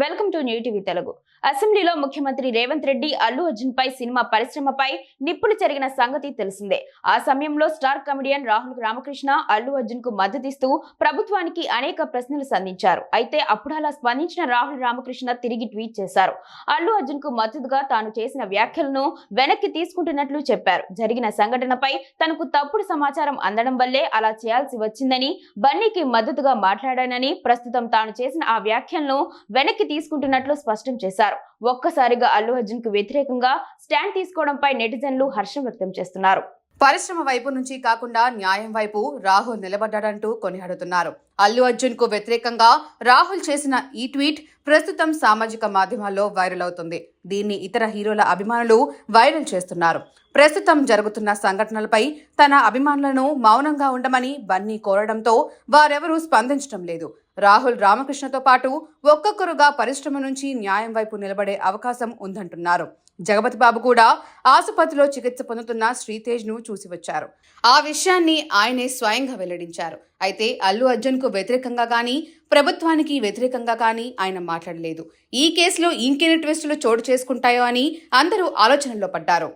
Welcome to new TV Telugu. అసెంబ్లీలో ముఖ్యమంత్రి రేవంత్ రెడ్డి అల్లు అర్జున్ పై cinema పరిశ్రమపై నిప్పులు చెరిగిన సంగతి తెలిసిందే. ఆ సమయంలో స్టార్ కమెడియన్ రాహుల్ రామకృష్ణ అల్లు అర్జున్ కు మద్దతిస్తూ ప్రభుత్వానికి అనేక ప్రశ్నలు సంధించారు. అయితే అప్పుడు అలా స్పందించిన రాహుల్ రామకృష్ణ తిరిగి ట్వీట్ చేశారు. అల్లు అర్జున్ కు మద్దతుగా తాను చేసిన వ్యాఖ్యలను వెనక్కి తీసుకుంటున్నట్లు చెప్పారు. జరిగిన సంఘటనపై తనకు తప్పుడు సమాచారం అందడం వల్లే అలా చేయాల్సి వచ్చిందని, బన్నీకి మద్దతుగా మాట్లాడానని, ప్రస్తుతం తాను చేసిన ఆ వ్యాఖ్యలను వెనక్కి తీసుకుంటున్నట్లు స్పష్టం చేశారు. ఒక్కసారిగా అల్లు అర్జున్ కు వ్యతిరేకంగా స్టాండ్ తీసుకోవడంపై నెటిజన్లు హర్షం వ్యక్తం చేస్తున్నారు. పరిశ్రమ వైపు నుంచి కాకుండా న్యాయం వైపు రాహుల్ నిలబడ్డాడంటూ కొనియాడుతున్నారు. అల్లు అర్జున్ కు వ్యతిరేకంగా రాహుల్ చేసిన ఈ ట్వీట్ ప్రస్తుతం సామాజిక మాధ్యమాల్లో వైరల్ అవుతుంది. దీన్ని ఇతర హీరోల అభిమానులు వైరల్ చేస్తున్నారు. ప్రస్తుతం జరుగుతున్న సంఘటనలపై తన అభిమానులను మౌనంగా ఉండమని బన్నీ కోరడంతో వారెవరూ స్పందించడం లేదు. రాహుల్ రామకృష్ణతో పాటు ఒక్కొక్కరుగా పరిశ్రమ నుంచి న్యాయం వైపు నిలబడే అవకాశం ఉందంటున్నారు. జగపతి బాబు కూడా ఆసుపత్రిలో చికిత్స పొందుతున్న శ్రీతేజ్ ను చూసి వచ్చారు. ఆ విషయాన్ని ఆయనే స్వయంగా వెల్లడించారు. అయితే అల్లు అర్జున్ కు వ్యతిరేకంగా కానీ, ప్రభుత్వానికి వ్యతిరేకంగా కానీ ఆయన మాట్లాడలేదు. ఈ కేసులో ఇంకెన్ని ట్విస్టులు చోటు చేసుకుంటాయో అని అందరూ ఆలోచనలో పడ్డారు.